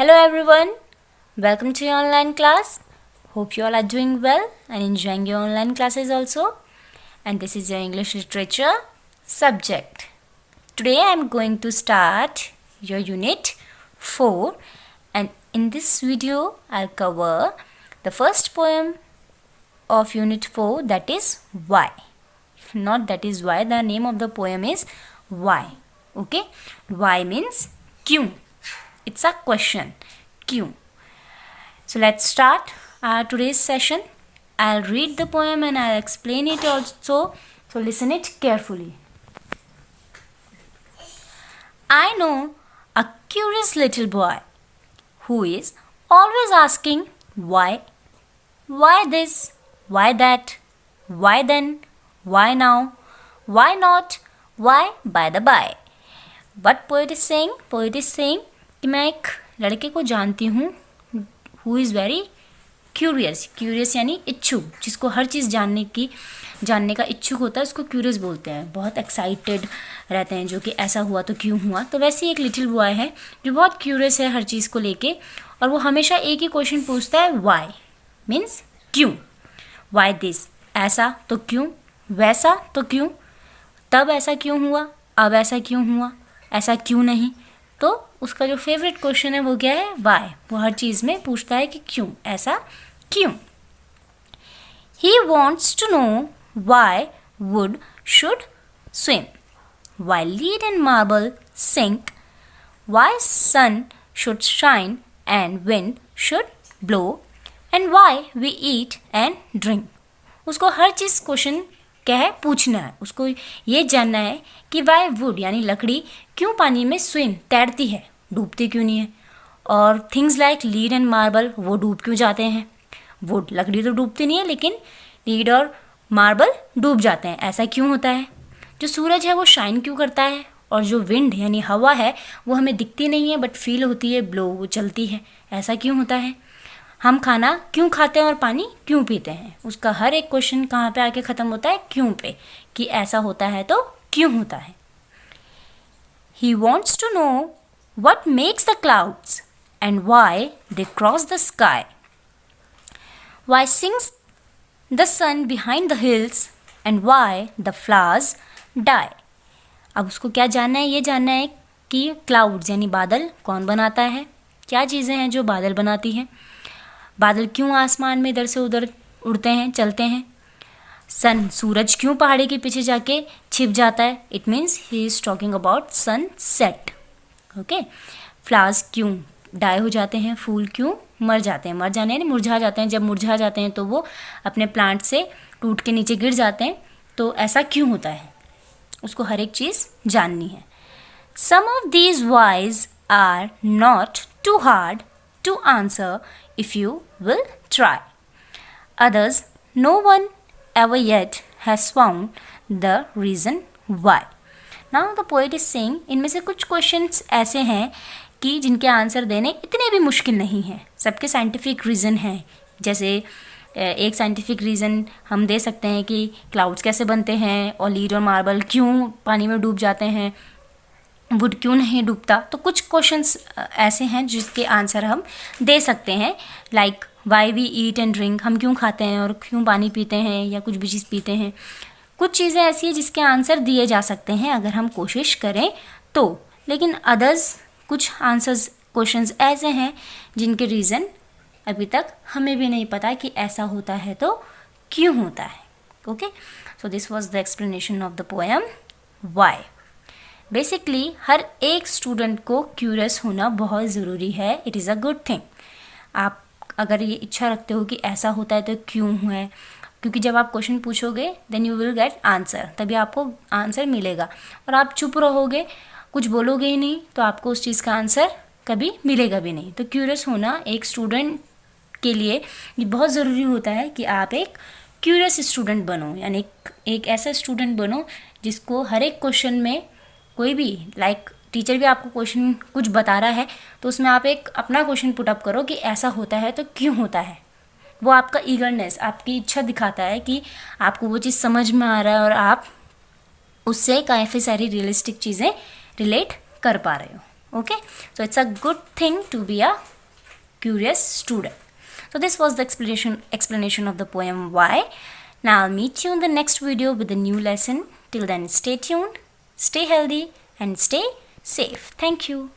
Hello everyone, welcome to your online class. Hope you all are doing well and enjoying your online classes also. And this is your English literature subject. Today I am going to start your unit 4, and in this video I'll cover the first poem of unit 4, that is Why. Not that is why, the name of the poem is Why. Okay, why means क्यों. It's a question. क्यों? So let's start our today's session. I'll read the poem and I'll explain it also. So listen it carefully. I know a curious little boy who is always asking why. Why this? Why that? Why then? Why now? Why not? Why by the by? What poet is saying? Poet is saying कि मैं एक लड़के को जानती हूँ who is very curious. Curious यानी इच्छुक, जिसको हर चीज़ जानने का इच्छुक होता है, उसको क्यूरियस बोलते हैं. बहुत एक्साइटेड रहते हैं, जो कि ऐसा हुआ तो क्यों हुआ. तो वैसे ही एक लिटिल बॉय है जो बहुत क्यूरियस है हर चीज़ को लेके, और वो हमेशा एक ही क्वेश्चन पूछता है, वाई मीन्स क्यों. वाई दिस, ऐसा तो क्यों, वैसा तो क्यों, तब ऐसा क्यों हुआ, अब ऐसा क्यों हुआ, ऐसा क्यों नहीं. तो उसका जो फेवरेट क्वेश्चन है वो क्या है, वाई. वो हर चीज़ में पूछता है कि क्यों, ऐसा क्यों. He wants to know why wood should swim, why lead and marble sink, why sun should shine and wind should blow, and why we eat and drink. उसको हर चीज़ क्वेश्चन क्या है, पूछना है. उसको ये जानना है कि वाई वुड यानी लकड़ी क्यों पानी में स्विम तैरती है, डूबती क्यों नहीं है. और things like lead and marble, वो डूब क्यों जाते हैं. वुड, लकड़ी तो डूबती नहीं है, लेकिन लीड और मार्बल डूब जाते हैं, ऐसा क्यों होता है. जो सूरज है वो शाइन क्यों करता है, और जो विंड यानी हवा है वो हमें दिखती नहीं है बट फील होती है, ब्लो, वो चलती है, ऐसा क्यों होता है. हम खाना क्यों खाते हैं और पानी क्यों पीते हैं. उसका हर एक क्वेश्चन कहाँ पे आके ख़त्म होता है, क्यों पे, कि ऐसा होता है तो क्यों होता है. He wants to know what makes the clouds and why they cross the sky. Why sings the sun behind the hills and why the flowers die. अब उसको क्या जानना है, ये जानना है कि क्लाउड्स यानी बादल कौन बनाता है, क्या चीज़ें हैं जो बादल बनाती हैं, बादल क्यों आसमान में इधर से उधर उड़ते हैं, चलते हैं, सन, सूरज क्यों पहाड़ी के पीछे जाके छिप जाता है. It means he is talking about sunset. Okay. Flowers क्यों डाई हो जाते हैं, फूल क्यों मर जाते हैं, मर जाने यानी मुरझा जाते हैं. जब मुरझा जाते हैं तो वो अपने प्लांट से टूट के नीचे गिर जाते हैं, तो ऐसा क्यों होता है, उसको हर एक चीज़ जाननी है. Some of these whys are not too hard to answer if you will try. Others, no one ever yet has found the reason why. Now the poet is saying, इनमें से कुछ क्वेश्चंस ऐसे हैं कि जिनके आंसर देने इतने भी मुश्किल नहीं हैं. सबके साइंटिफिक रीज़न हैं. जैसे एक साइंटिफिक रीज़न हम दे सकते हैं कि क्लाउड्स कैसे बनते हैं, और लीड और मार्बल क्यों पानी में डूब जाते हैं, वुड क्यों नहीं डूबता. तो कुछ क्वेश्चंस ऐसे हैं जिसके आंसर हम दे सकते हैं, like why we eat and drink, हम क्यों खाते हैं और क्यों पानी पीते हैं या कुछ भी चीज़ पीते हैं. कुछ चीज़ें ऐसी हैं जिसके आंसर दिए जा सकते हैं अगर हम कोशिश करें तो. लेकिन अदर्स, कुछ आंसर्स क्वेश्चंस ऐसे हैं जिनके रीज़न अभी तक हमें भी नहीं पता कि ऐसा होता है तो क्यों होता है. Okay, so this was the explanation of the poem why. Basically हर एक स्टूडेंट को क्यूरियस होना बहुत ज़रूरी है. It is a good thing. आप अगर ये इच्छा रखते हो कि ऐसा होता है तो क्यों है, क्योंकि जब आप क्वेश्चन पूछोगे then you will get answer, तभी आपको आंसर मिलेगा. और आप चुप रहोगे, कुछ बोलोगे ही नहीं, तो आपको उस चीज़ का आंसर कभी मिलेगा भी नहीं. तो क्यूरियस होना एक स्टूडेंट के लिए ये बहुत ज़रूरी होता है कि आप एक क्यूरियस स्टूडेंट बनो, यानी एक ऐसा स्टूडेंट बनो जिसको हर एक क्वेश्चन में कोई भी, लाइक टीचर भी आपको क्वेश्चन कुछ बता रहा है तो उसमें आप एक अपना क्वेश्चन पुट अप करो कि ऐसा होता है तो क्यों होता है. वो आपका ईगरनेस, आपकी इच्छा दिखाता है कि आपको वो चीज़ समझ में आ रहा है और आप उससे काफ़ी सारी रियलिस्टिक चीज़ें रिलेट कर पा रहे हो. Okay, so it's a good thing to be a curious student. So this was the explanation of the poem Why. Now I'll meet you in the next video with a new lesson. Till then, stay tuned, stay healthy, and stay safe. Thank you.